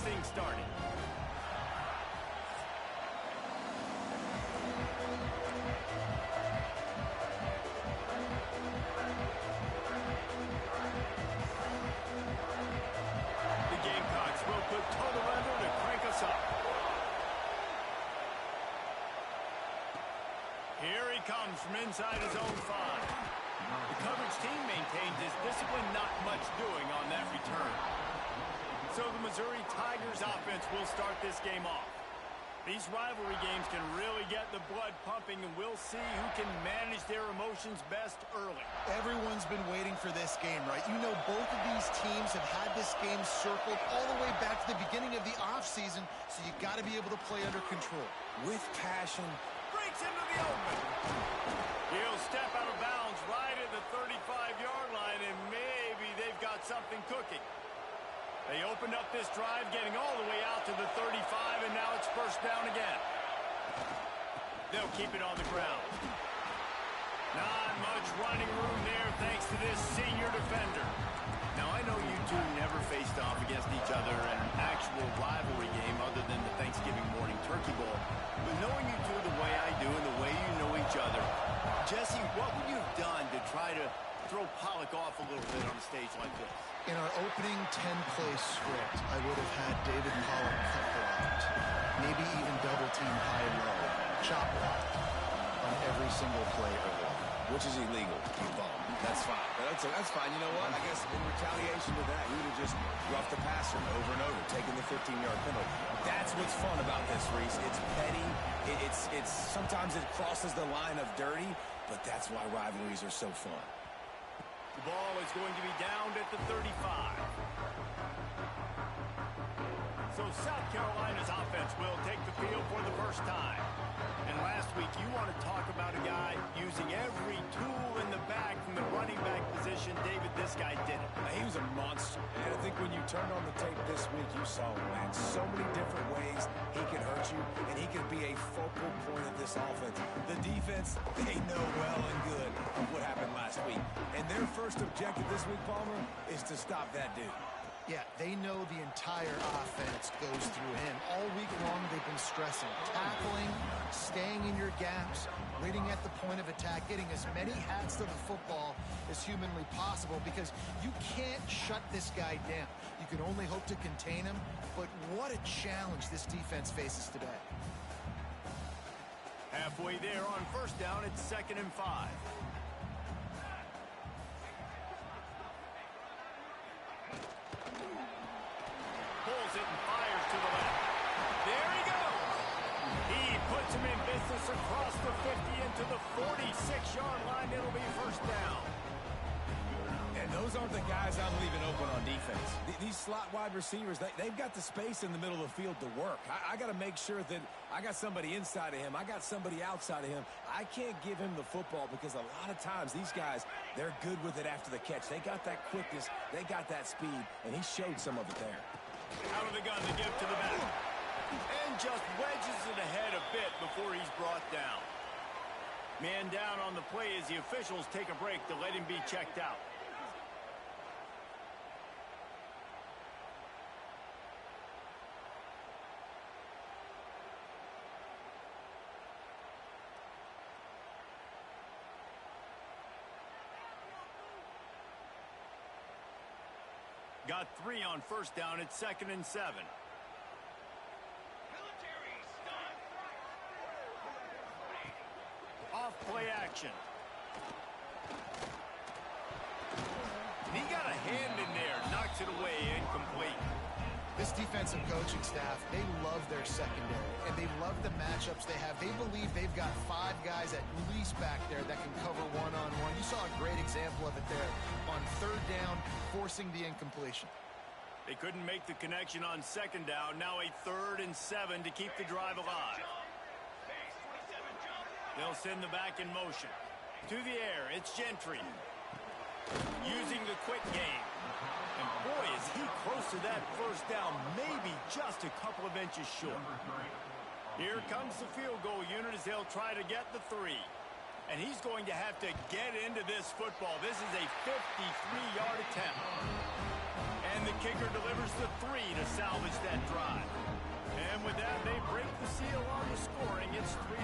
things started. The Gamecocks will put total effort to crank us up. Here he comes from inside his own 5. The coverage team maintains his discipline, not much doing on that return. So the Missouri Tigers offense will start this game off. These rivalry games can really get the blood pumping, and we'll see who can manage their emotions best early. Everyone's been waiting for this game, right? You know, both of these teams have had this game circled all the way back to the beginning of the offseason, so you got to be able to play under control. With passion. Breaks into the open. He'll step out of bounds right at the 35-yard line, and maybe they've got something cooking. They opened up this drive, getting all the way out to the 35, and now it's first down again. They'll keep it on the ground. Not much running room there thanks to this senior defender. Now, I know you two never faced off against each other in an actual rivalry game other than the Thanksgiving morning turkey bowl. But knowing you two the way I do and the way you know each other, Jesse, what would you have done to try to throw Pollock off a little bit on a stage like this? In our opening 10-play script, I would have had David Pollock cut blocked, maybe even double team high-low, chop blocked on every single play early. Which is illegal, you bum. That's fine. That's fine. You know what? I guess in retaliation to that, he would have just roughed the passer over and over, taking the 15-yard penalty. That's what's fun about this, Reese. It's petty. It's sometimes it crosses the line of dirty, but that's why rivalries are so fun. The ball is going to be downed at the 35. So South Carolina's offense will take the field for the first time. And last week, you want to talk about a guy using every tool in the bag from the running back position. David, this guy did it. He was a monster. And I think when you turned on the tape this week, you saw him, man. So many different ways he can hurt you, and he can be a focal point of this offense. The defense, they know well and good of what happened last week. And their first objective this week, Palmer, is to stop that dude. Yeah, they know the entire offense goes through him. All week long, they've been stressing, tackling, staying in your gaps, waiting at the point of attack, getting as many hats to the football as humanly possible, because you can't shut this guy down. You can only hope to contain him, but what a challenge this defense faces today. Halfway there on first down, it's 2nd and 5. Pulls it and fires to the left. There he goes. He puts him in business across the 50 into the 46-yard line. It'll be first down. And those aren't the guys I'm leaving open on defense. These slot wide receivers, they've got the space in the middle of the field to work. I got to make sure that I got somebody inside of him. I got somebody outside of him. I can't give him the football because a lot of times these guys, they're good with it after the catch. They got that quickness. They got that speed, and he showed some of it there. Out of the gun to give to the back. And just wedges it ahead a bit before he's brought down. Man down on the play as the officials take a break to let him be checked out. Got 3 on first down. It's 2nd and 7. Off play action. He got a hand in there. Knocks it away. Incomplete. This defensive coaching staff, they love their secondary, and they love the matchups they have. They believe they've got 5 guys at least back there that can cover one-on-one. You saw a great example of it there on 3rd down, forcing the incompletion. They couldn't make the connection on 2nd down. Now a 3rd and 7 to keep the drive alive. They'll send the back in motion. To the air, it's Gentry. Using the quick game. And boy, is he close to that first down, maybe just a couple of inches short. Here comes the field goal unit as they'll try to get the 3. And he's going to have to get into this football. This is a 53-yard attempt. And the kicker delivers the 3 to salvage that drive. And with that, they break the seal on the scoring. It's 3-0.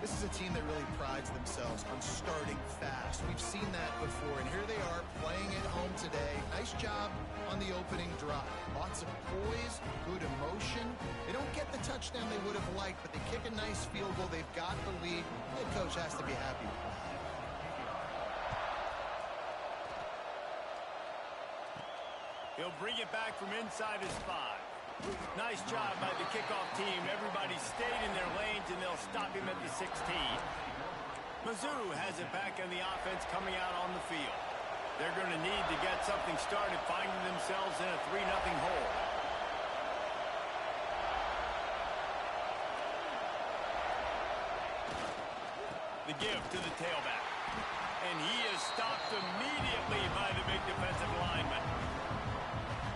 This is a team that really prides themselves on starting fast. We've seen that before, and here they are playing at home today. Nice job on the opening drive. Lots of poise, good emotion. They don't get the touchdown they would have liked, but they kick a nice field goal. They've got the lead. Head coach has to be happy with that. He'll bring it back from inside his 5. Nice job by the kickoff team. Everybody stayed in their lanes, and they'll stop him at the 16. Mizzou has it back on the offense coming out on the field. They're going to need to get something started, finding themselves in a 3-0 hole. The give to the tailback. And he is stopped immediately by the big defensive lineman.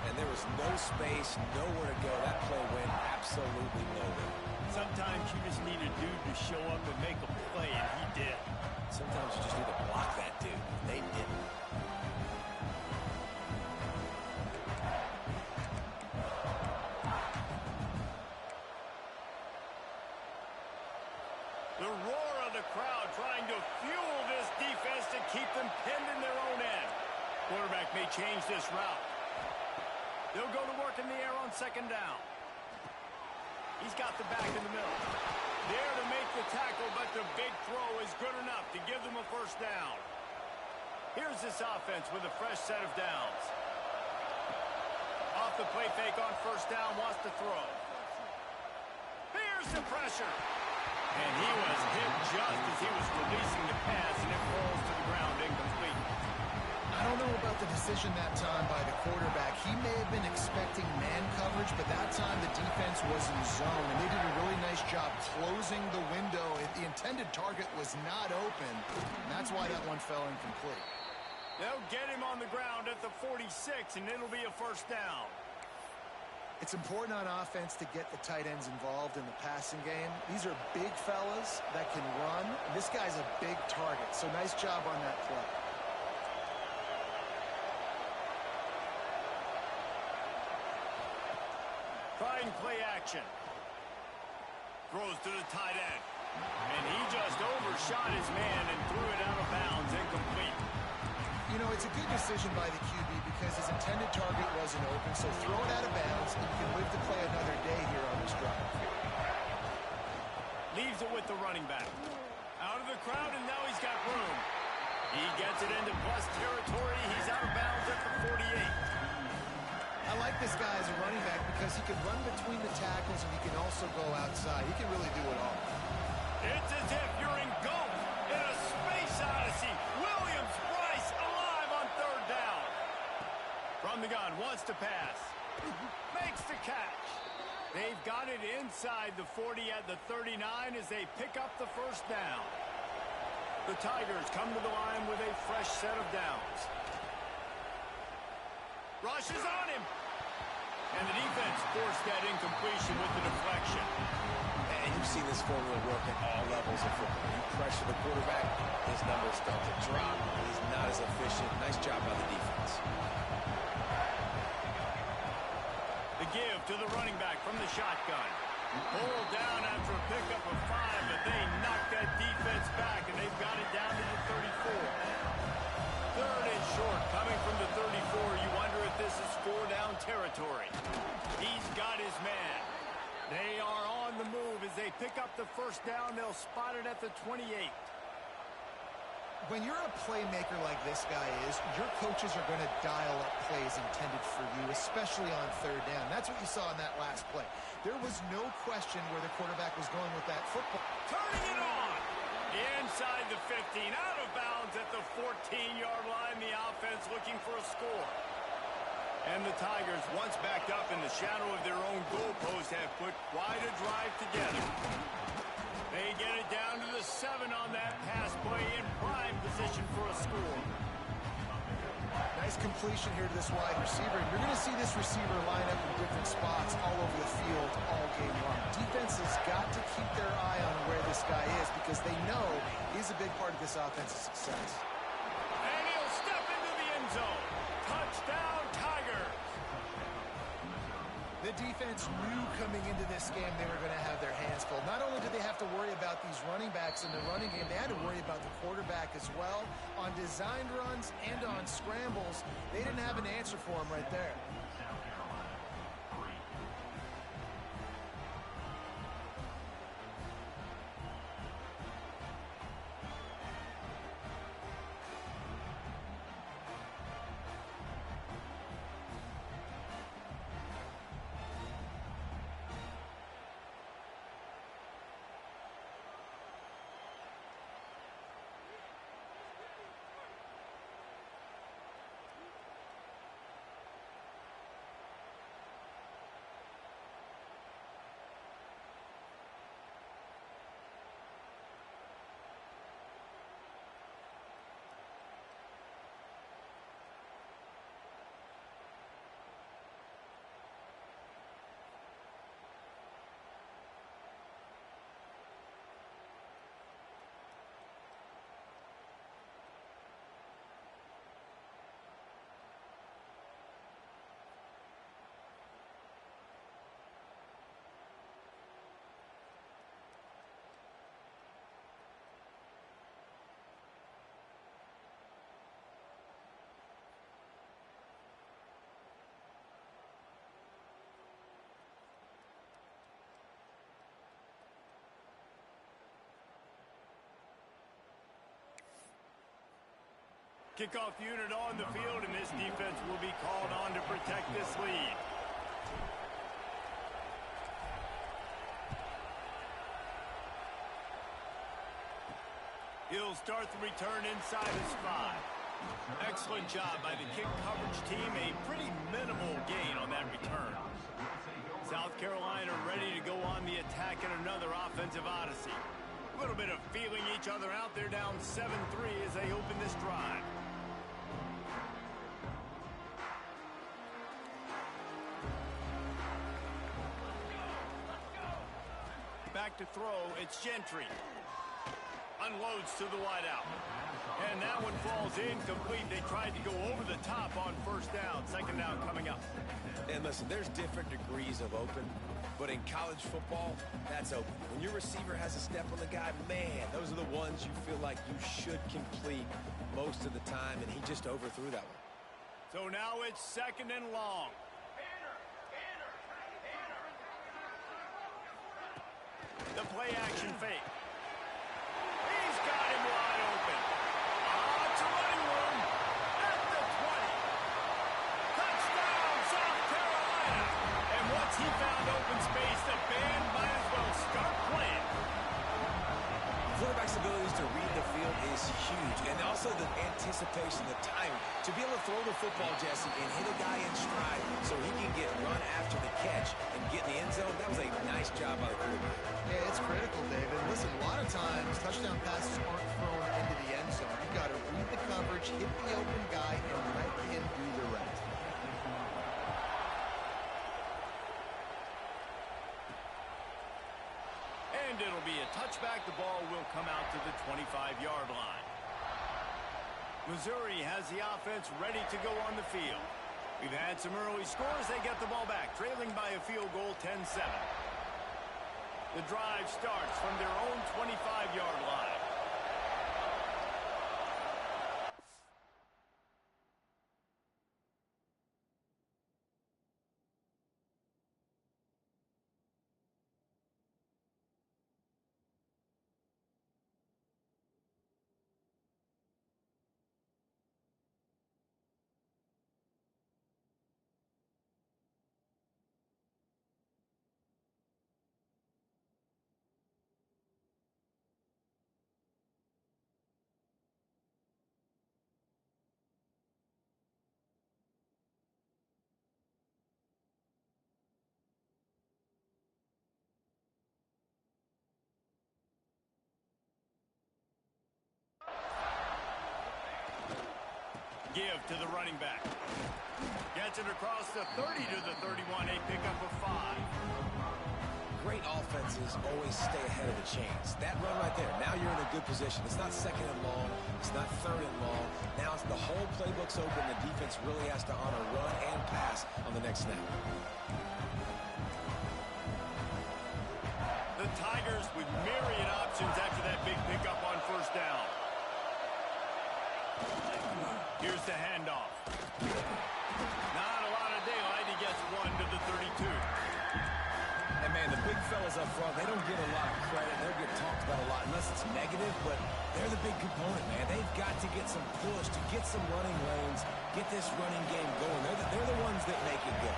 And there was no space, nowhere to go. That play went absolutely nowhere. Sometimes you just need a dude to show up and make a play, and he did. Sometimes you just need to block that dude. They didn't. The roar of the crowd trying to fuel this defense to keep them pinned in their own end. Quarterback may change this route. They'll go to work in the air on 2nd down. He's got the back in the middle. There to make the tackle, but the big throw is good enough to give them a 1st down. Here's this offense with a fresh set of downs. Off the play fake on 1st down, wants to throw. Here's the pressure. And he was hit just as he was releasing the pass, and it falls to the ground incomplete. I don't know about the decision that time by the quarterback. He may have been expecting man coverage, but that time the defense was in zone, and they did a really nice job closing the window. The intended target was not open, and that's why that one fell incomplete. They'll get him on the ground at the 46, and it'll be a 1st down. It's important on offense to get the tight ends involved in the passing game. These are big fellas that can run. And this guy's a big target, so nice job on that play. Trying play action. Throws to the tight end. And he just overshot his man and threw it out of bounds, incomplete. You know, it's a good decision by the QB because his intended target wasn't open, so throw it out of bounds, and you can live to play another day here on this drive. Leaves it with the running back. Out of the crowd, and now he's got room. He gets it into plus territory. He's out of bounds at the 48. I like this guy as a running back because he can run between the tackles and he can also go outside. He can really do it all. It's as if you're engulfed in a space odyssey. Williams-Brice alive on 3rd down. From the gun, wants to pass. Makes the catch. They've got it inside the 40 at the 39 as they pick up the 1st down. The Tigers come to the line with a fresh set of downs. Rushes on him. And the defense forced that incompletion with the deflection. And you've seen this formula work at all levels of football. You pressure the quarterback, his numbers start to drop. He's not as efficient. Nice job by the defense. The give to the running back from the shotgun. Pulled down after a pickup of 5, but they knocked that defense back, and they've got it down to the 34. 3rd and short, coming from the 34. You wonder if this is 4-down territory. He's got his man. They are on the move as they pick up the 1st down. They'll spot it at the 28. When you're a playmaker like this guy is, your coaches are going to dial up plays intended for you, especially on 3rd down. That's what you saw in that last play. There was no question where the quarterback was going with that football. Turning it on. Inside the 15, out of bounds at the 14-yard line. The offense looking for a score. And the Tigers, once backed up in the shadow of their own goalpost, have put quite a drive together. They get it down to the 7 on that pass play, in prime position for a score. Nice completion here to this wide receiver. And you're going to see this receiver line up in different spots all over the field all game long. Defense has got to keep their eye on where this guy is because they know he's a big part of this offensive success. And he'll step into the end zone. Touchdown, Tigers. The defense knew coming into this game they were going to have their hands full. Not only did they have to worry about these running backs in the running game, they had to worry about the quarterback as well. On designed runs and on scrambles, they didn't have an answer for him right there. Kickoff unit on the field, and this defense will be called on to protect this lead. He'll start the return inside his 5. Excellent job by the kick coverage team. A pretty minimal gain on that return. South Carolina ready to go on the attack in another offensive odyssey. A little bit of feeling each other out. They're down 7-3 as they open this drive. Back to throw, it's Gentry. Unloads to the wideout. And that one falls incomplete. They tried to go over the top on first down. Second down coming up. And listen, there's different degrees of open, but in college football, that's open. When your receiver has a step on the guy, man, those are the ones you feel like you should complete most of the time, and he just overthrew that one. So now it's second and long. The play action fake. He's got him wide open. It's a running room at the 20. Touchdown, South Carolina. And once he found open space, the band might as well start playing. Quarterback's abilities to read the field is huge, and also the anticipation, the timing. To be able to throw the football, Jesse, and hit a guy in stride so he can get run after the catch and get in the end zone, that was a nice job by the quarterback. Yeah, it's critical, David. Listen, a lot of times touchdown passes aren't thrown into the end zone. You've got to read the coverage, hit the open guy, and let him do the rest. And it'll be a touchback. The ball will come out to the 25-yard line. Missouri has the offense ready to go on the field. We've had some early scores. They get the ball back, trailing by a field goal 10-7. The drive starts from their own 25-yard line. Give to the running back. Gets it across the 30 to the 31, a pickup of 5. Great offenses always stay ahead of the chains. That run right there, now you're in a good position. It's not second and long. It's not third and long. Now it's the whole playbook's open. The defense really has to honor run and pass on the next snap. receivers with myriad options after that big pickup on first down. Here's the handoff. Not a lot of daylight. He gets one to the 32. And, man, the big fellas up front, they don't get a lot of credit. They don't get talked about a lot unless it's negative, but they're the big component, man. They've got to get some push, to get some running lanes, get this running game going. They're the ones that make it go.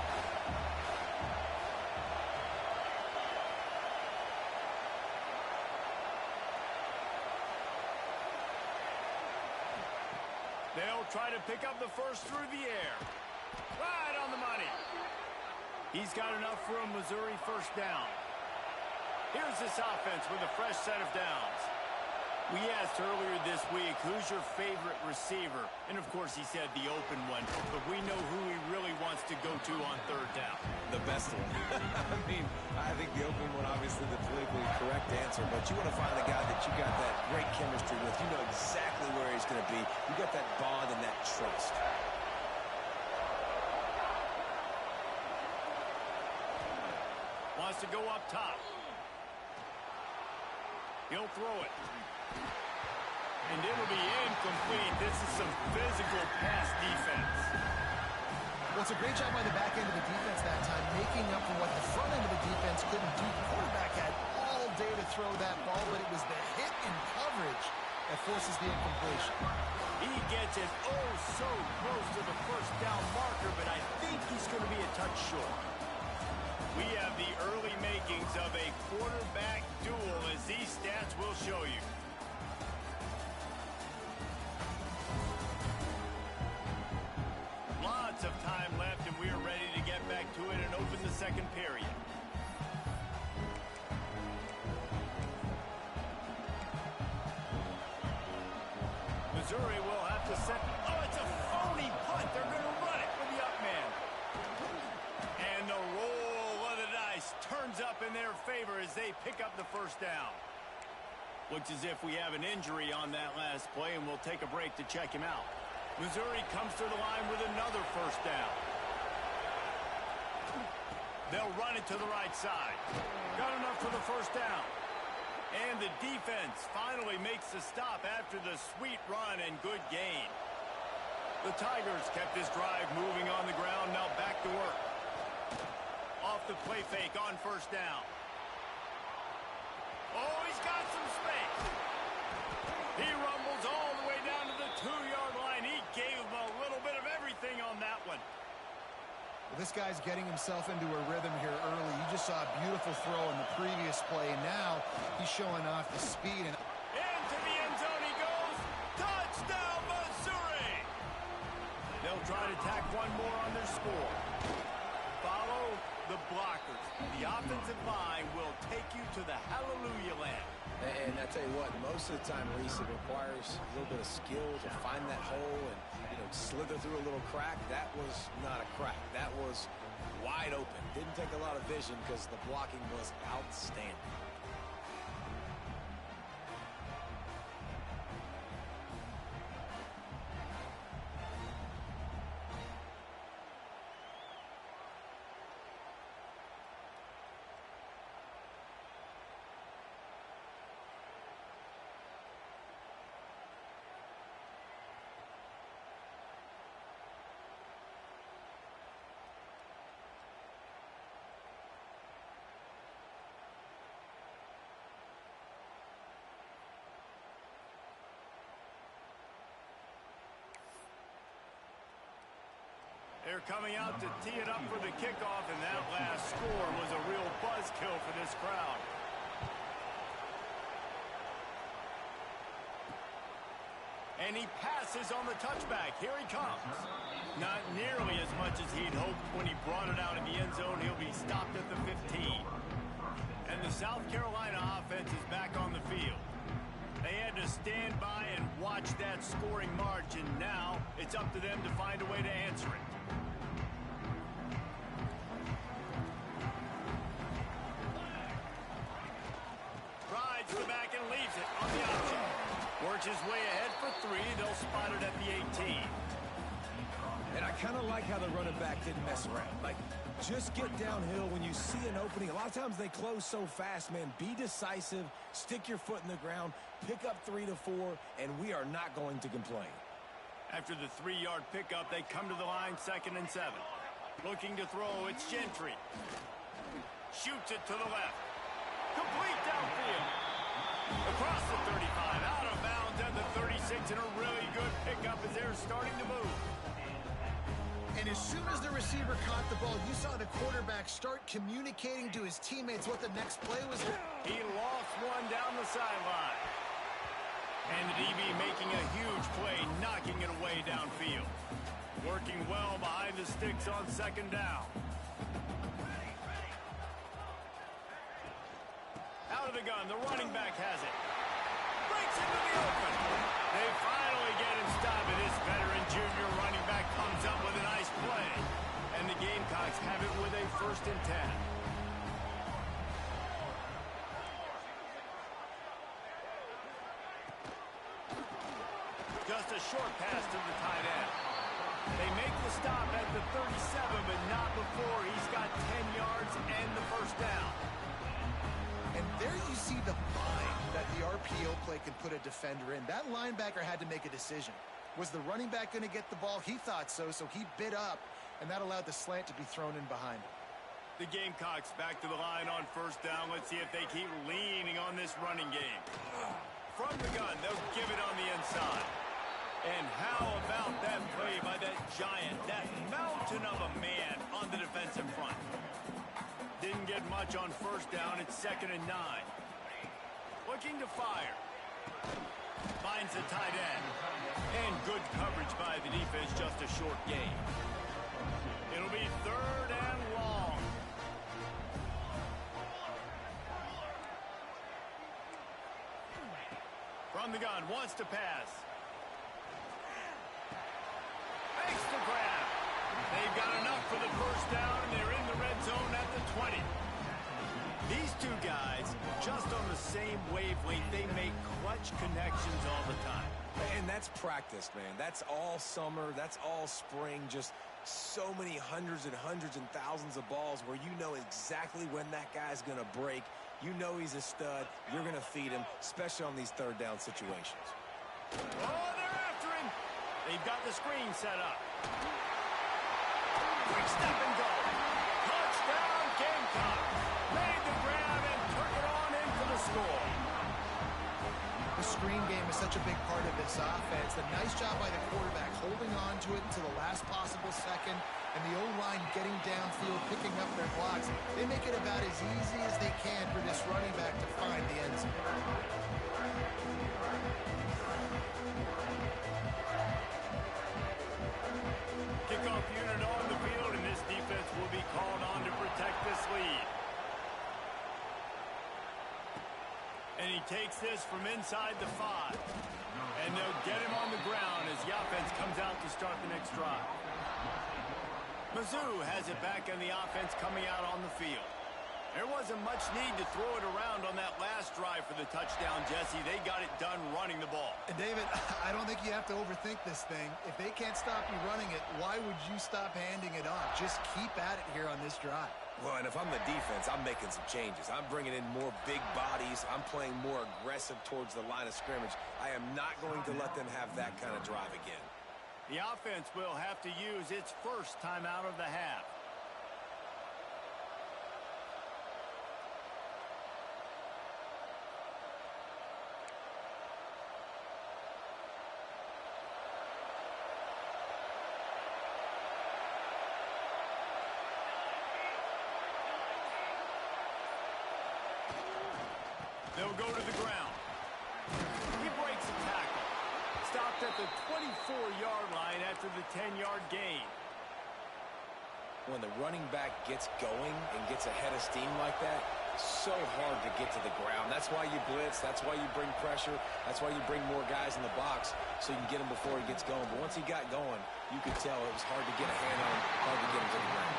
They'll try to pick up the first through the air. Right on the money. He's got enough for a Missouri first down. Here's this offense with a fresh set of downs. We asked earlier this week, who's your favorite receiver? And, of course, he said the open one. But we know who he really wants to go to on third down. The best one. I mean, I think the open one, obviously, the politically correct answer. But you want to find the guy that you got that great chemistry with. You know exactly where he's going to be. You got that bond and that trust. Wants to go up top. He'll throw it. And it'll be incomplete. This is some physical pass defense. Well, it's a great job by the back end of the defense that time, making up for what the front end of the defense couldn't do. The quarterback had all day to throw that ball, but it was the hit and coverage that forces the incompletion. He gets it oh so close to the first down marker, but I think he's going to be a touch short. We have the early makings of a quarterback duel, as these stats will show you. Lots of time left, and we are ready to get back to it and open the second period. Missouri will have to set... Oh, it's a phony punt. They're going to run it with the up man. And the roll of the dice turns up in their favor as they pick up the first down. Looks as if we have an injury on that last play, and we'll take a break to check him out. Missouri comes to the line with another first down. They'll run it to the right side. Got enough for the first down. And the defense finally makes the stop after the sweet run and good gain. The Tigers kept this drive moving on the ground. Now back to work. Off the play fake on first down. Oh, he's got some space. He rumbles all the way down to the 2-yard line. He gave him a little bit of everything on that one. Well, this guy's getting himself into a rhythm here early. You just saw a beautiful throw in the previous play. Now he's showing off the speed. And into the end zone he goes. Touchdown, Missouri! They'll try to tack one more on their score. Follow the blockers. The offensive line will take you to the hallelujah land. And I tell you what, most of the time, Reese, it requires a little bit of skill to find that hole and, slither through a little crack. That was not a crack. That was wide open. Didn't take a lot of vision because the blocking was outstanding. They're coming out to tee it up for the kickoff, and that last score was a real buzzkill for this crowd. And he passes on the touchback. Here he comes. Not nearly as much as he'd hoped when he brought it out in the end zone. He'll be stopped at the 15. And the South Carolina offense is back on the field. They had to stand by and watch that scoring margin. Now it's up to them to find a way to answer it. Rides to the back and leaves it on the option. Works his way ahead for 3. They'll spot it at the 18. And I kind of like how the running back didn't mess around. Like, just get downhill when you see an an opening. A lot of times they close so fast, man. Be decisive, stick your foot in the ground, pick up 3 to 4, and we are not going to complain. After the 3-yard pickup, they come to the line, 2nd and 7. Looking to throw, it's Gentry. Shoots it to the left. Complete downfield. Across the 35, out of bounds at the 36, and a really good pickup as they're starting to move. And as soon as the receiver caught the ball, you saw the quarterback start communicating to his teammates what the next play was. He lost one down the sideline. And the DB making a huge play, knocking it away downfield. Working well behind the sticks on 2nd down. Out of the gun, the running back has it. Breaks into the open. They finally get him stopped, and this veteran junior running back comes up with a nice play. And the Gamecocks have it with a 1st and 10. Just a short pass to the tight end. They make the stop at the 37, but not before he's got 10 yards and the 1st down. And there you see the bind that the RPO play can put a defender in. That linebacker had to make a decision. Was the running back going to get the ball? He thought so, so he bit up, and that allowed the slant to be thrown in behind him. The Gamecocks back to the line on 1st down. Let's see if they keep leaning on this running game. From the gun, they'll give it on the inside. And how about that play by that giant, that mountain of a man on the defensive front? Didn't get much on 1st down. It's 2nd and 9. Looking to fire. Finds the tight end. And good coverage by the defense, just a short gain. It'll be 3rd and long. From the gun, wants to pass. Makes the grab. They've got enough for the 1st down, and they're in the red zone at the 20. These two guys, just on the same wavelength, they make clutch connections all the time. And that's practice, man. That's all summer. That's all spring. Just so many hundreds and thousands of balls where you know exactly when that guy's going to break. You know he's a stud. You're going to feed him, especially on these 3rd down situations. Oh, they're after him. They've got the screen set up. Quick step and go. Touchdown, Gamecocks. Made the grab and took it on in for the score. The screen game is such a big part of this offense. A nice job by the quarterback holding on to it until the last possible second, and the O-line getting downfield, picking up their blocks. They make it about as easy as they can for this running back to find the end zone. Kickoff unit on the field, and this defense will be called on to protect this lead. And he takes this from inside the 5. And they'll get him on the ground as the offense comes out to start the next drive. Mizzou has it back on the offense coming out on the field. There wasn't much need to throw it around on that last drive for the touchdown, Jesse. They got it done running the ball. And David, I don't think you have to overthink this thing. If they can't stop you running it, why would you stop handing it off? Just keep at it here on this drive. Well, and if I'm the defense, I'm making some changes. I'm bringing in more big bodies. I'm playing more aggressive towards the line of scrimmage. I am not going to let them have that kind of drive again. The offense will have to use its 1st timeout of the half. They'll go to the ground. He breaks a tackle. Stopped at the 24-yard line after the 10-yard gain. When the running back gets going and gets ahead of steam like that, so hard to get to the ground. That's why you blitz. That's why you bring pressure. That's why you bring more guys in the box so you can get him before he gets going. But once he got going, you could tell it was hard to get a hand on him, hard to get him to the ground.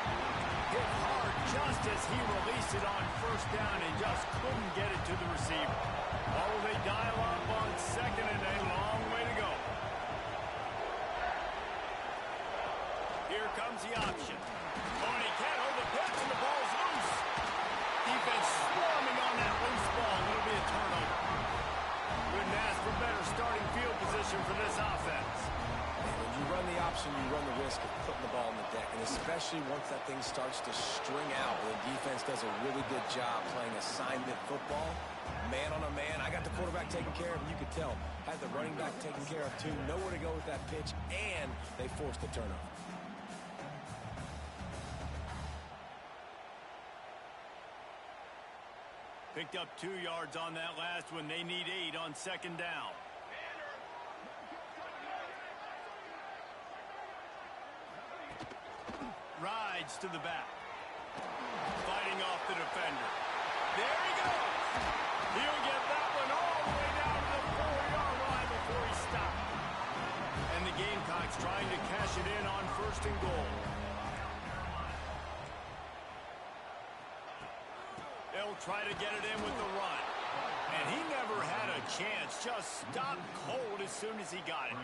Hit hard just as he released it on 1st down and just couldn't get it to the receiver. Oh, they dial up on 2nd and a long way to go. Here comes the option. Oh, and he can't hold the pitch and the ball's loose. especially once that thing starts to string out. The defense does a really good job playing assignment football. Man on a man. I got the quarterback taken care of, and you could tell. Had the running back taken care of, too. Nowhere to go with that pitch, and they forced the turnover. Picked up 2 yards on that last one. They need 8 on second down. Rides to the back. Fighting off the defender. There he goes. He'll get that one all the way down to the 4-yard line before he stopped. And the Gamecocks trying to cash it in on 1st and goal. They'll try to get it in with the run. And he never had a chance. Just stopped cold as soon as he got it.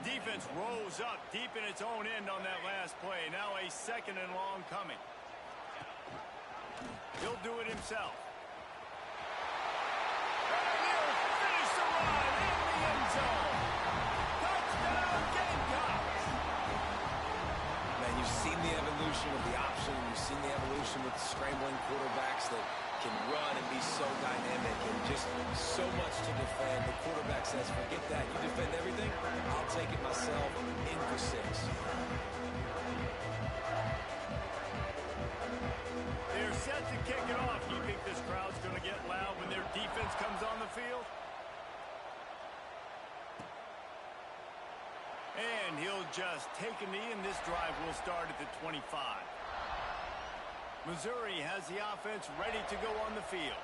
Defense rose up deep in its own end on that last play. Now a 2nd and long coming. He'll do it himself. And he'll finish the run in the end zone. Touchdown, Gamecocks! Man, you've seen the evolution of the option. You've seen the evolution with scrambling quarterbacks that can run and be so dynamic and just so much to defend. The quarterback says, forget that. You defend everything, I'll take it myself. In for 6. They're set to kick it off. Do you think this crowd's going to get loud when their defense comes on the field? And he'll just take a knee, and this drive will start at the 25. Missouri has the offense ready to go on the field.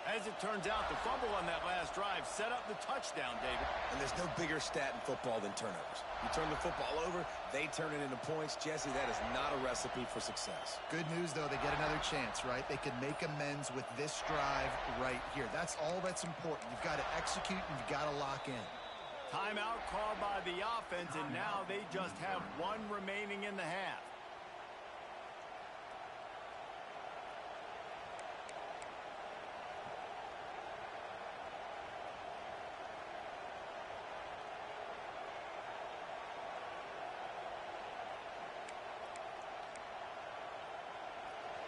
As it turns out, the fumble on that last drive set up the touchdown, David. And there's no bigger stat in football than turnovers. You turn the football over, they turn it into points. Jesse, that is not a recipe for success. Good news, though, they get another chance, right? They can make amends with this drive right here. That's all that's important. You've got to execute, and you've got to lock in. Timeout called by the offense, and now they just have 1 remaining in the half.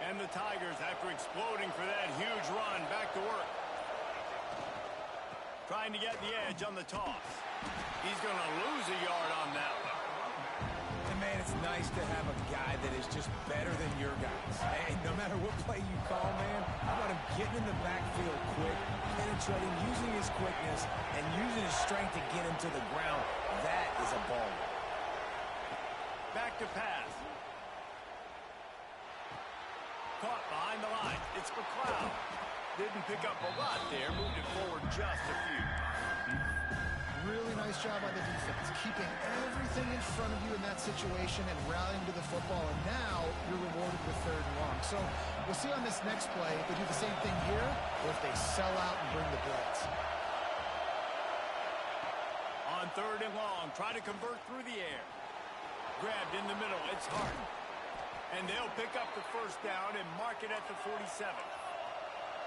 And the Tigers, after exploding for that huge run, back to work. Trying to get the edge on the toss. He's going to lose a yard on that one. And, man, it's nice to have a guy that is just better than your guys. And no matter what play you call, man, how about him getting in the backfield quick, penetrating, using his quickness, and using his strength to get him to the ground. That is a ball. Back to pass. Caught behind the line. It's McLeod. Didn't pick up a lot there. Moved it forward just a few. Really nice job by the defense, keeping everything in front of you in that situation and rallying to the football. And now you're rewarded with 3rd and long. So we'll see on this next play if they do the same thing here or if they sell out and bring the blitz. On 3rd and long, try to convert through the air. Grabbed in the middle. It's Hart. And they'll pick up the 1st down and mark it at the 47.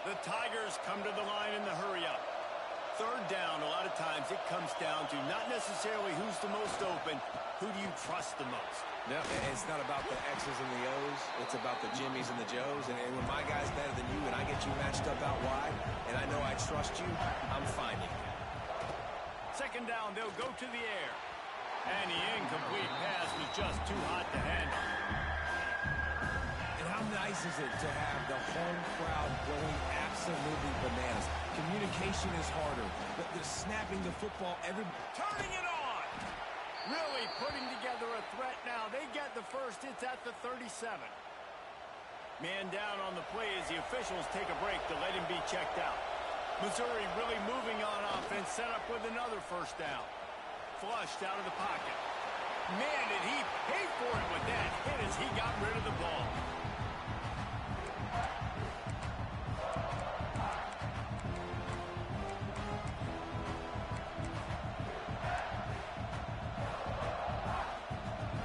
The Tigers come to the line in the hurry-up. 3rd down, a lot of times it comes down to not necessarily who's the most open, who do you trust the most? No, it's not about the X's and the O's. It's about the Jimmies and the Joes. And when my guy's better than you and I get you matched up out wide and I know I trust you, I'm finding you. 2nd down, they'll go to the air. And the incomplete pass was just too hot to handle. How nice is it to have the home crowd going absolutely bananas? Communication is harder. The snapping the football, turning it on! Really putting together a threat now. They get the 1st. It's at the 37. Man down on the play as the officials take a break to let him be checked out. Missouri really moving on offense, set up with another 1st down. Flushed out of the pocket. Man, did he pay for it with that hit as he got rid of the ball.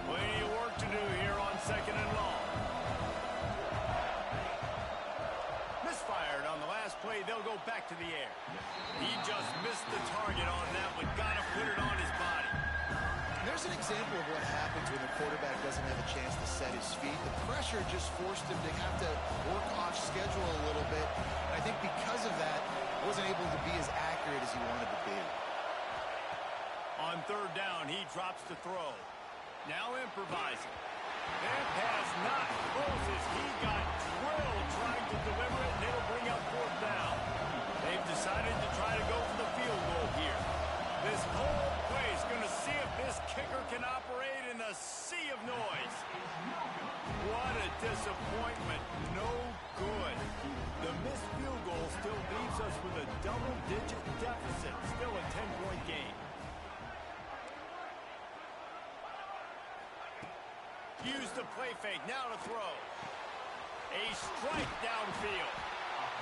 Plenty of work to do here on 2nd and long. Misfired on the last play. They'll go back to the air. He just missed the target on that one. Got to put it on his body. There's an example of what happens when the quarterback doesn't have a chance to set his feet. The pressure just forced him to have to work off schedule a little bit. And I think because of that, he wasn't able to be as accurate as he wanted to be. On third down, he drops to throw. Now improvising. That pass not close as he got drilled trying to deliver it, and it'll bring up fourth down. They've decided to try to go for the field goal here. This whole place going to see if this kicker can operate in a sea of noise. What a disappointment. No good. The missed field goal still leaves us with a double-digit deficit. Still a 10-point game. Use the play fake. Now to throw. A strike downfield.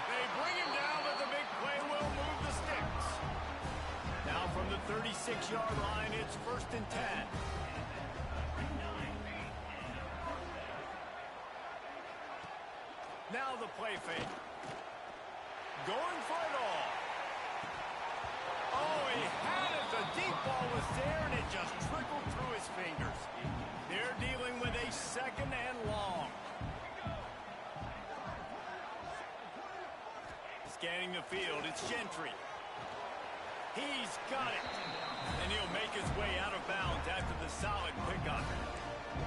They bring him down, but the big play will move the sticks. Now from the 36-yard line, it's 1st and 10. Now the play fake. Going for it all. Oh, he had it. The deep ball was there, and it just trickled through his fingers. They're dealing with a 2nd and long. Scanning the field, it's Gentry. He's got it. And he'll make his way out of bounds after the solid pickup.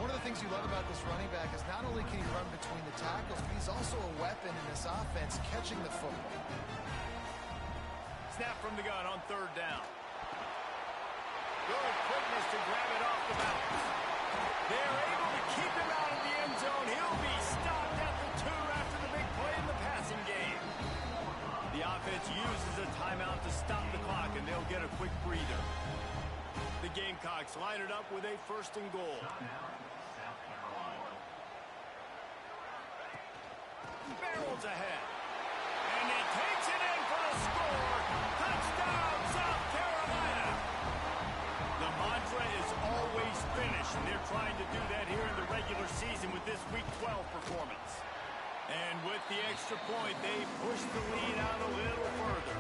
One of the things you love about this running back is not only can he run between the tackles, but he's also a weapon in this offense catching the football. Snap from the gun on third down. Good quickness to grab it off the bounce. They're able to keep him out of the end zone. He'll be stopped at the 2 after the big play in the passing game. The offense uses a timeout to stop the clock, and they'll get a quick breather. The Gamecocks line it up with a 1st and goal. Barrels ahead. And he takes it in for a score. Touchdown, South Carolina. The mantra is always finish, and they're trying to do that here in the regular season with this Week 12 performance. And with the extra point, they push the lead out a little further.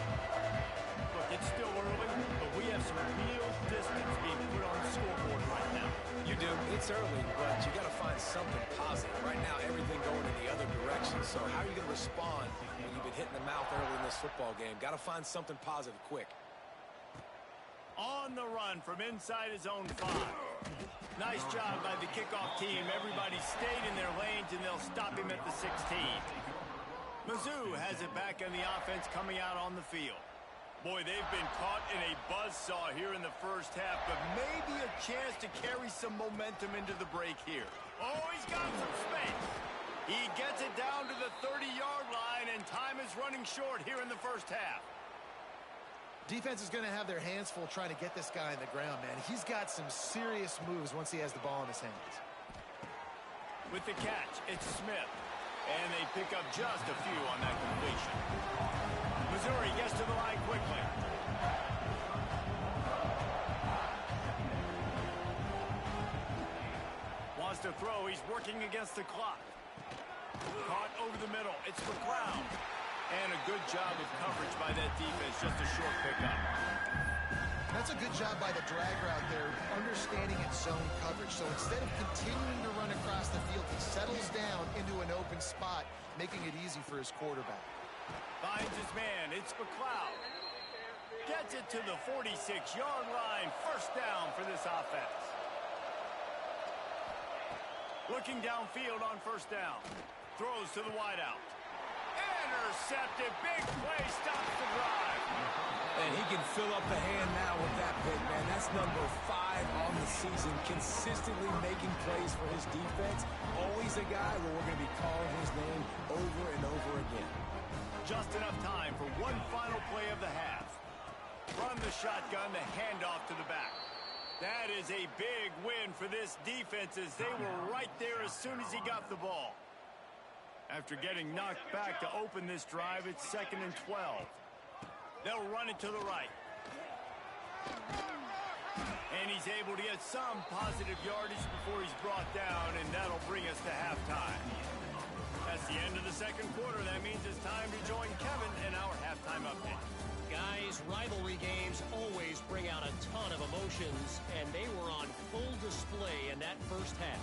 Look, it's still early, but we have some real distance being put on the scoreboard right now. You do. It's early, but you got to find something positive. Right now, everything going in the other direction. So how are you going to respond when you've been hitting the mouth early in this football game? Got to find something positive quick. On the run from inside his own 5. Nice job by the kickoff team. Everybody stayed in their lanes, and they'll stop him at the 16. Mizzou has it back on the offense coming out on the field. Boy, they've been caught in a buzzsaw here in the first half, but maybe a chance to carry some momentum into the break here. Oh, he's got some space. He gets it down to the 30-yard line, and time is running short here in the first half. Defense is going to have their hands full trying to get this guy on the ground, man. He's got some serious moves once he has the ball in his hands. With the catch, it's Smith. And they pick up just a few on that completion. Missouri gets to the line quickly. Wants to throw. He's working against the clock. Caught over the middle. It's McLeod. And a good job of coverage by that defense. Just a short pickup. That's a good job by the drag route there, understanding its zone coverage. So instead of continuing to run across the field, he settles down into an open spot, making it easy for his quarterback. Finds his man. It's McLeod. Gets it to the 46-yard line. 1st down for this offense. Looking downfield on 1st down. Throws to the wideout. Intercepted. Big play. Stops the drive. And he can fill up the hand now with that pick, man. That's number 5 on the season. Consistently making plays for his defense. Always a guy where we're going to be calling his name over and over again. Just enough time for one final play of the half. From the shotgun, the handoff to the back. That is a big win for this defense as they were right there as soon as he got the ball. After getting knocked back to open this drive, it's 2nd and 12. They'll run it to the right. And he's able to get some positive yardage before he's brought down, and that'll bring us to halftime. That's the end of the 2nd quarter. That means it's time to join Kevin in our halftime update. Guys, These rivalry games always bring out a ton of emotions, and they were on full display in that first half.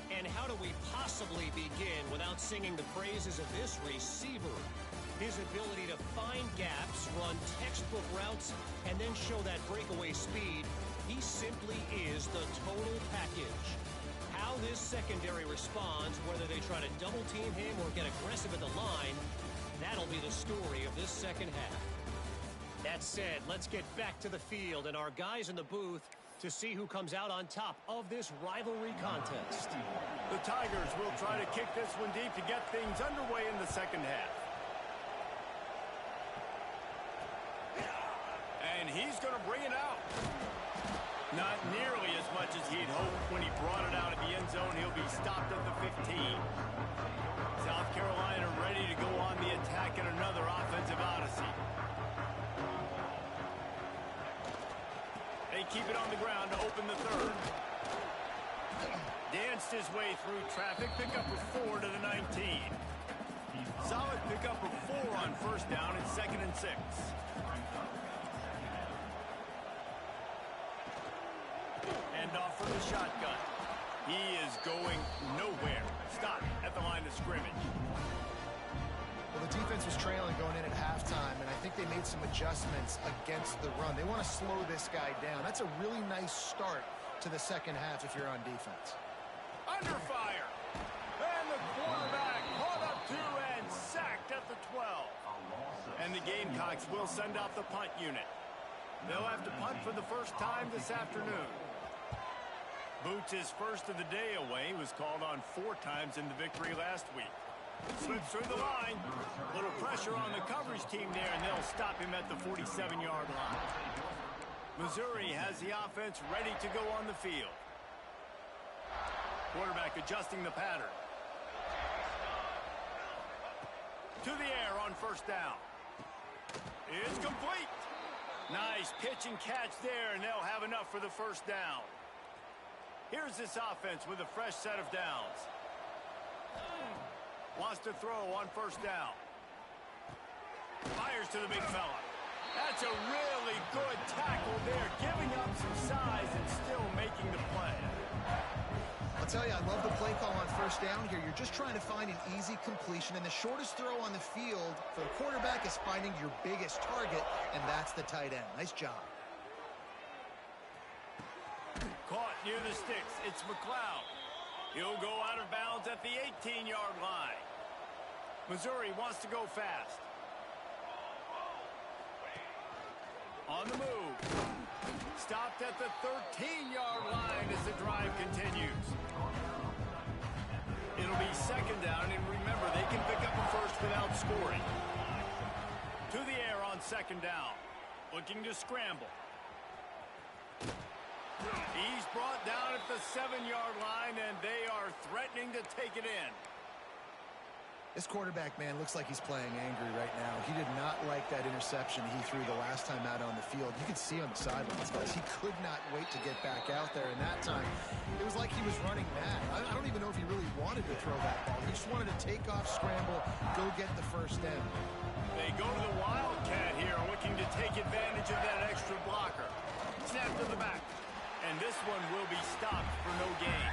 And how do we possibly begin without singing the praises of this receiver? His ability to find gaps, run textbook routes, and then show that breakaway speed, he simply is the total package. How this secondary responds, whether they try to double-team him or get aggressive at the line, that'll be the story of this second half. That said, let's get back to the field and our guys in the booth to see who comes out on top of this rivalry contest. The Tigers will try to kick this one deep to get things underway in the second half. And he's going to bring it out. Not nearly as much as he'd hoped when he brought it out at the end zone. He'll be stopped at the 15. South Carolina ready to go on the attack in another offensive odyssey. They keep it on the ground to open the third. Danced his way through traffic. Pickup of 4 to the 19. Solid pickup of 4 on first down and 2nd and 6. And off from the shotgun. He is going nowhere. Stop at the line of scrimmage. Well, the defense was trailing going in at halftime, and I think they made some adjustments against the run. They want to slow this guy down. That's a really nice start to the second half if you're on defense. Under fire. And the quarterback caught up to and sacked at the 12. And the Gamecocks will send out the punt unit. They'll have to punt for the first time this afternoon. Boots his first of the day away. He was called on 4 times in the victory last week. Slips through the line. Little pressure on the coverage team there, and they'll stop him at the 47-yard line. Missouri has the offense ready to go on the field. Quarterback adjusting the pattern. To the air on first down. It's complete. Nice pitch and catch there, and they'll have enough for the first down. Here's this offense with a fresh set of downs. Wants to throw on first down. Fires to the big fella. That's a really good tackle there, giving up some size and still making the play. I'll tell you, I love the play call on first down here. You're just trying to find an easy completion, and the shortest throw on the field for the quarterback is finding your biggest target, and that's the tight end. Nice job. Caught near the sticks. It's McLeod. He'll go out of bounds at the 18-yard line. Missouri wants to go fast. On the move. Stopped at the 13-yard line as the drive continues. It'll be second down, and remember, they can pick up a first without scoring. To the air on second down. Looking to scramble. He's brought down at the 7-yard line, and they are threatening to take it in. This quarterback, man, looks like he's playing angry right now. He did not like that interception he threw the last time out on the field. You could see on the sidelines, guys. He could not wait to get back out there, and that time, it was like he was running mad. I don't even know if he really wanted to throw that ball. He just wanted to take off, scramble, go get the first down. They go to the Wildcat here, looking to take advantage of that extra blocker. Snap to the back. And this one will be stopped for no gain.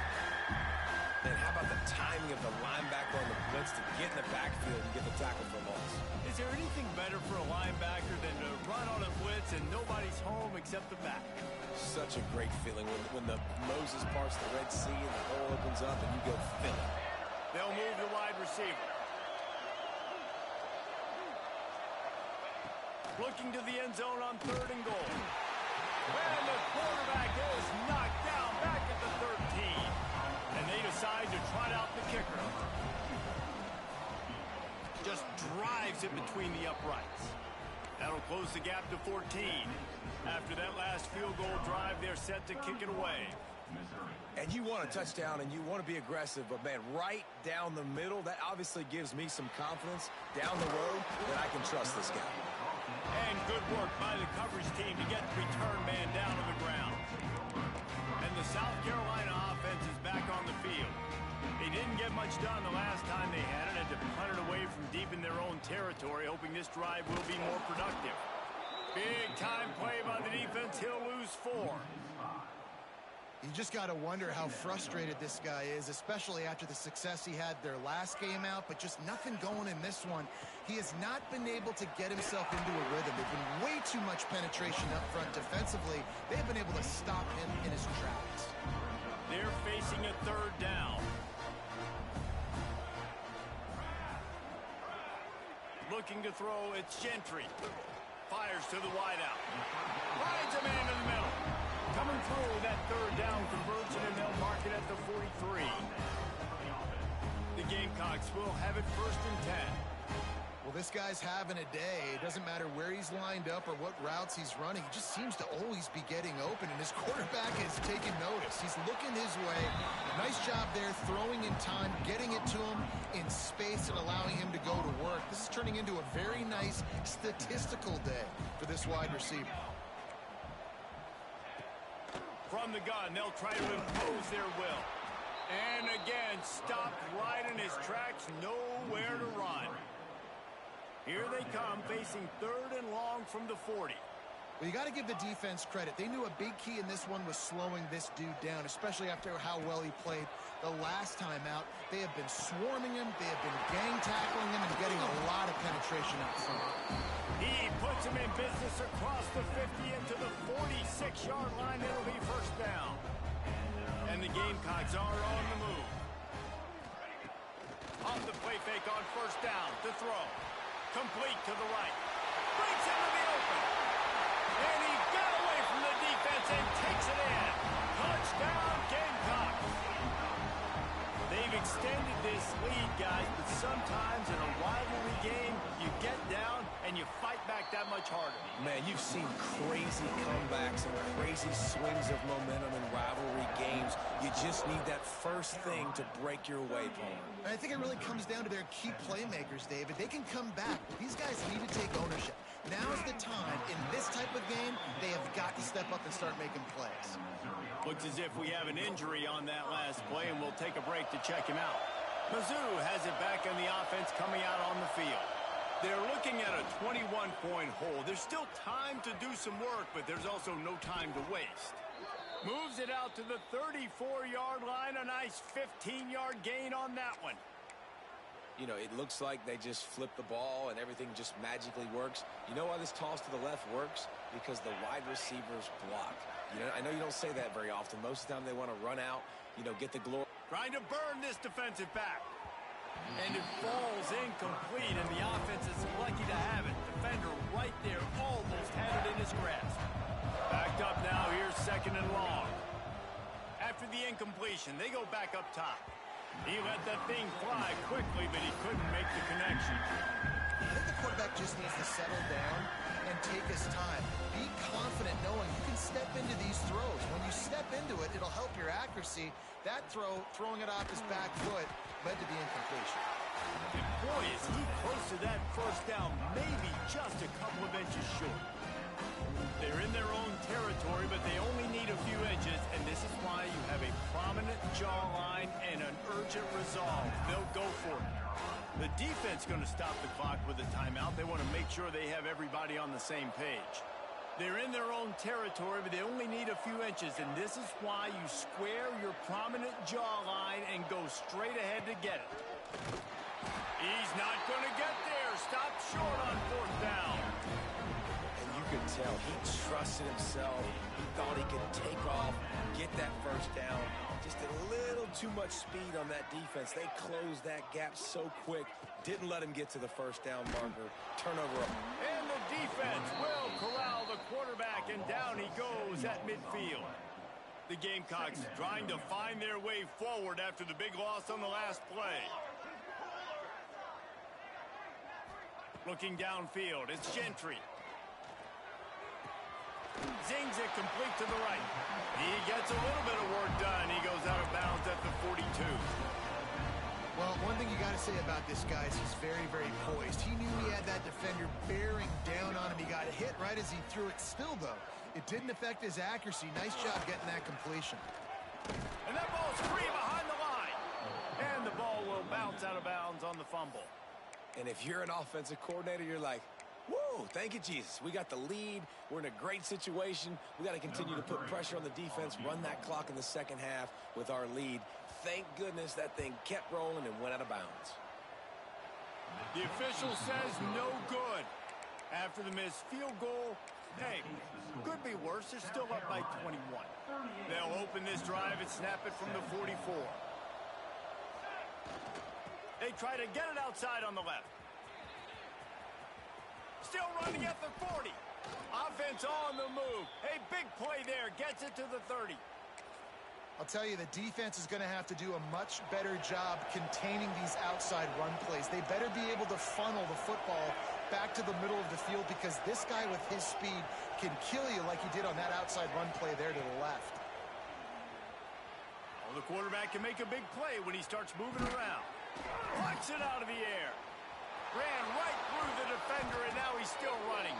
And how about the timing of the linebacker on the blitz to get in the backfield and get the tackle for loss? Is there anything better for a linebacker than to run on a blitz and nobody's home except the back? Such a great feeling when the Moses parts the Red Sea and the hole opens up and you go fill it. They'll move the wide receiver. Looking to the end zone on 3rd and goal. And the quarterback is knocked down back at the 13. And they decide to trot out the kicker. Just drives it between the uprights. That'll close the gap to 14. After that last field goal drive, they're set to kick it away. And you want a touchdown and you want to be aggressive, but man, right down the middle, that obviously gives me some confidence down the road that I can trust this guy. And good work by the coverage team to get the return man down to the ground. And the South Carolina offense is back on the field. They didn't get much done the last time they had it to punt it away from deep in their own territory, hoping this drive will be more productive. Big time play by the defense. He'll lose 4. You just got to wonder how frustrated this guy is, especially after the success he had their last game out, but just nothing going in this one. He has not been able to get himself into a rhythm. There's been way too much penetration up front defensively. They've been able to stop him in his tracks. They're facing a 3rd down. Looking to throw, it's Gentry. Fires to the wideout. Finds a man in the middle. Coming through that 3rd down conversion, and they'll mark it at the 43. The Gamecocks will have it 1st and 10. Well, this guy's having a day. It doesn't matter where he's lined up or what routes he's running. He just seems to always be getting open, and his quarterback is taking notice. He's looking his way. Nice job there, throwing in time, getting it to him in space and allowing him to go to work. This is turning into a very nice statistical day for this wide receiver. From the gun, they'll try to impose their will. And again, stopped right in his tracks, nowhere to run. Here they come, facing 3rd and long from the 40. Well, you got to give the defense credit. They knew a big key in this one was slowing this dude down, especially after how well he played the last time out. They have been swarming him, they have been gang tackling him, and getting a lot of penetration up front. He puts him in business across the 50 into the 46-yard line. It'll be 1st down. And the Gamecocks are on the move. Off the play fake on 1st down. To throw. Complete to the right. Breaks into the open. And he got away from the defense and takes it in. Touchdown, Gamecocks. They've extended this lead, guys, but sometimes in a rivalry game, you get down and you fight back that much harder. Man, you've seen crazy comebacks and crazy swings of momentum in rivalry games. You just need that first thing to break your way, Paul. And I think it really comes down to their key playmakers, David. They can come back. These guys need to take ownership. Now is the time. In this type of game, they have got to step up and start making plays. Looks as if we have an injury on that last play, and we'll take a break to check him out. Mizzou has it back in the offense coming out on the field. They're looking at a 21-point hole. There's still time to do some work, but there's also no time to waste. Moves it out to the 34-yard line. A nice 15-yard gain on that one. You know, it looks like they just flip the ball and everything just magically works. You know why this toss to the left works? Because the wide receivers block. You know, I know you don't say that very often. Most of the time they want to run out, you know, get the glory. Trying to burn this defensive back. And it falls incomplete, and the offense is lucky to have it. Defender right there almost had it in his grasp. Backed up now, here's 2nd and long. After the incompletion, they go back up top. He let that thing fly quickly, but he couldn't make the connection. I think the quarterback just needs to settle down and take his time. Be confident knowing you can step into these throws. When you step into it, it'll help your accuracy. That throw, throwing it off his back foot, led to the incompletion. And boy, is he close to that 1st down, maybe just a couple of inches short. They're in their own territory, but they only need a few inches, and this is why you have a prominent jawline and an urgent resolve. They'll go for it. The defense going to stop the clock with a timeout. They want to make sure they have everybody on the same page. They're in their own territory, but they only need a few inches, and this is why you square your prominent jawline and go straight ahead to get it. He's not going to get there. Stop short on 4th down. And you could tell he trusted himself. He thought he could take off, get that 1st down. Just a little too much speed on that defense. They closed that gap so quick. Didn't let him get to the 1st down marker. Turnover. And the defense will corral the quarterback, and down he goes at midfield. The Gamecocks trying to find their way forward after the big loss on the last play. Looking downfield, it's Gentry. Zings it complete to the right. He gets a little bit of work done. He goes out of bounds at the 42. Well, one thing you got to say about this guy is he's very, very poised. He knew he had that defender bearing down on him. He got hit right as he threw it. Still, though, it didn't affect his accuracy. Nice job getting that completion. And that ball's free behind the line. And the ball will bounce out of bounds on the fumble. And if you're an offensive coordinator, you're like, woo, Oh, thank you, Jesus. We got the lead. We're in a great situation. We got to continue to put pressure on the defense, run that clock in the second half with our lead. Thank goodness that thing kept rolling and went out of bounds. The official says no good. After the missed field goal, hey, could be worse. They're still up by 21. They'll open this drive and snap it from the 44. They try to get it outside on the left. Still running at the 40. Offense on the move. Hey, big play there. Gets it to the 30. I'll tell you, the defense is going to have to do a much better job containing these outside run plays. They better be able to funnel the football back to the middle of the field because this guy with his speed can kill you like he did on that outside run play there to the left. Well, the quarterback can make a big play when he starts moving around. Plucks it out of the air. Ran right through the defender, and now he's still running.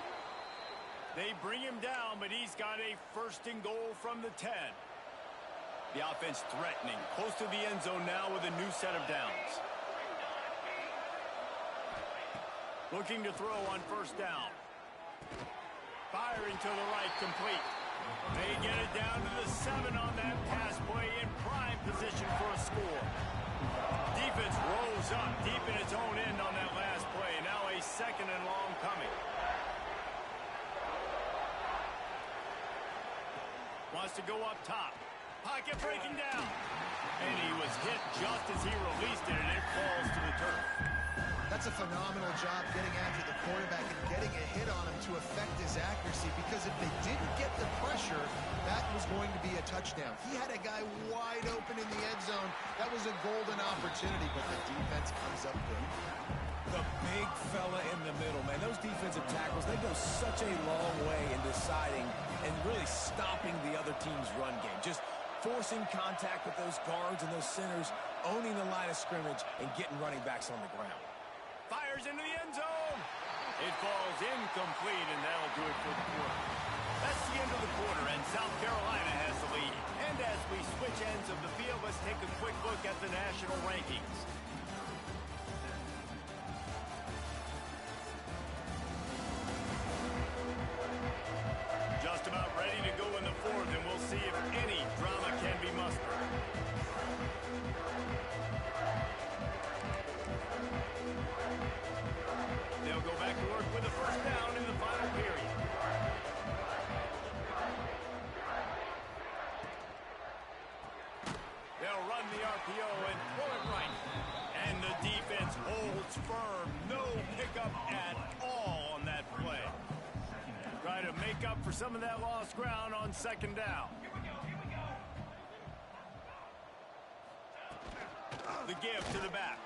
They bring him down, but he's got a first and goal from the 10. The offense threatening, close to the end zone now with a new set of downs. Looking to throw on first down. Firing to the right, complete. They get it down to the 7 on that pass play in prime position for a score. Defense rolls up deep in its own end on that last play. Now a second and long coming. Wants to go up top. Pocket breaking down. And he was hit just as he released it, and it falls to the turf. That's a phenomenal job getting after the quarterback and getting a hit on him to affect his accuracy, because if they didn't get the pressure, that was going to be a touchdown. He had a guy wide open in the end zone. That was a golden opportunity, but the defense comes up big. The big fella in the middle, man. Those defensive tackles, they go such a long way in deciding and really stopping the other team's run game. Just forcing contact with those guards and those centers, owning the line of scrimmage, and getting running backs on the ground. Fires into the end zone. It falls incomplete, and that'll do it for the quarter. That's the end of the quarter, and South Carolina has the lead. And as we switch ends of the field, let's take a quick look at the national rankings. Just about ready to go in the fourth, and we'll see if any drama can be mustered. They'll go back to work with a first down in the final period. They'll run the RPO and pull it right. And the defense holds firm. No pickup at all on that play. Try to make up for some of that lost ground on second down. The give to the back.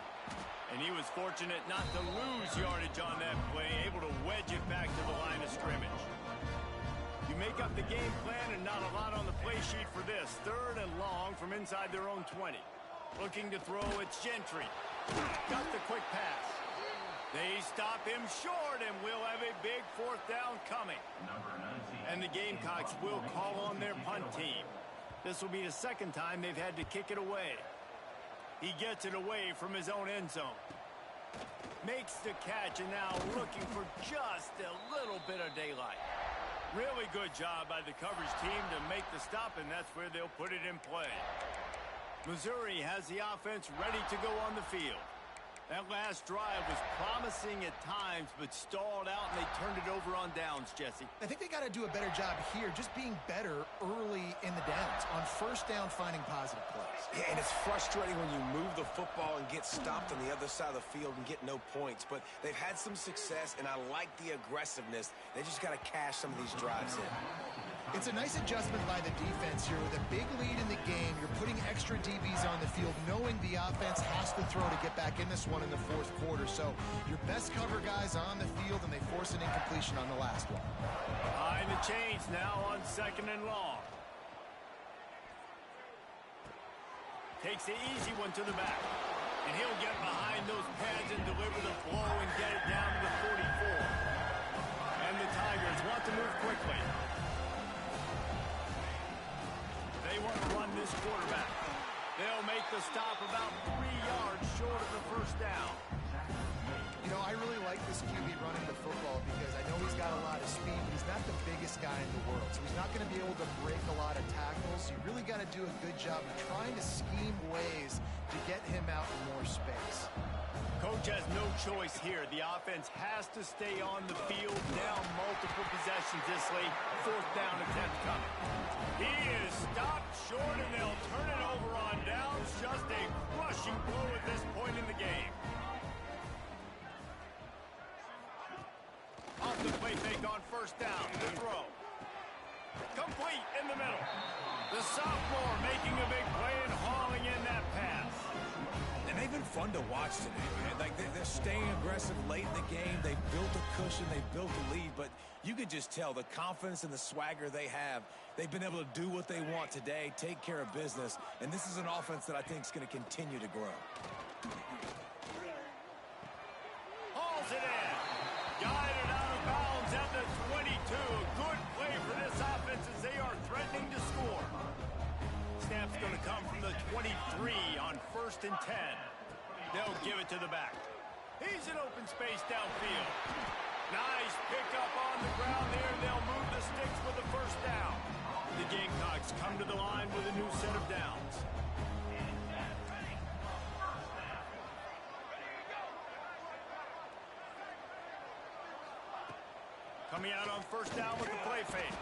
And he was fortunate not to lose yardage on that play, able to wedge it back to the line of scrimmage. You make up the game plan and not a lot on the play sheet for this. Third and long from inside their own 20. Looking to throw, it's Gentry. Got the quick pass. They stop him short, and we'll have a big fourth down coming. And the Gamecocks will call on their punt team. This will be the second time they've had to kick it away. He gets it away from his own end zone. Makes the catch, and now looking for just a little bit of daylight. Really good job by the coverage team to make the stop, and that's where they'll put it in play. Missouri has the offense ready to go on the field. That last drive was promising at times, but stalled out, and they turned it over on downs, Jesse. I think they got to do a better job here, just being better early in the downs. On first down, finding positive plays. Yeah, and it's frustrating when you move the football and get stopped on the other side of the field and get no points. But they've had some success, and I like the aggressiveness. They just got to cash some of these drives in. It's a nice adjustment by the defense here. With a big lead in the game, you're putting extra DBs on the field, knowing the offense has to throw to get back in this one in the fourth quarter. So your best cover guys on the field, and they force an incompletion on the last one. Behind the chains now on second and long. Takes the easy one to the back. And he'll get behind those pads and deliver the blow and get it down to the 44. And the Tigers want to move quickly. They want to run this quarterback. They'll make the stop about 3 yards short of the first down. You know, I really like this QB running the football because I know the biggest guy in the world, so he's not going to be able to break a lot of tackles. You really got to do a good job of trying to scheme ways to get him out in more space. Coach has no choice here. The offense has to stay on the field, down multiple possessions this late. Fourth down attempt coming. He is stopped short, and they'll turn it over on downs. Just a crushing blow at this point in the game. Off the play fake on first down. The throw. Complete in the middle. The sophomore making a big play and hauling in that pass. And they've been fun to watch today, man. Like, they're staying aggressive late in the game. They've built a cushion. They've built a lead. But you can just tell the confidence and the swagger they have. They've been able to do what they want today, take care of business. And this is an offense that I think is going to continue to grow. Hauls it in. Guided out of bounds at the 22. Good play for this offense as they are threatening to score. Snap's going to come from the 23 on 1st and 10. They'll give it to the back. He's in open space downfield. Nice pickup on the ground there. They'll move the sticks with the first down. The Gamecocks come to the line with a new set of downs. Coming out on first down with the play fake.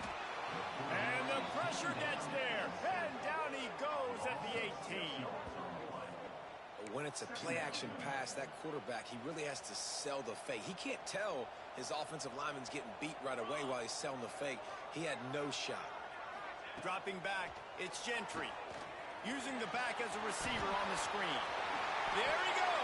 And the pressure gets there. And down he goes at the 18. When it's a play-action pass, that quarterback, he really has to sell the fake. He can't tell his offensive lineman's getting beat right away while he's selling the fake. He had no shot. Dropping back, it's Gentry. Using the back as a receiver on the screen. There he goes.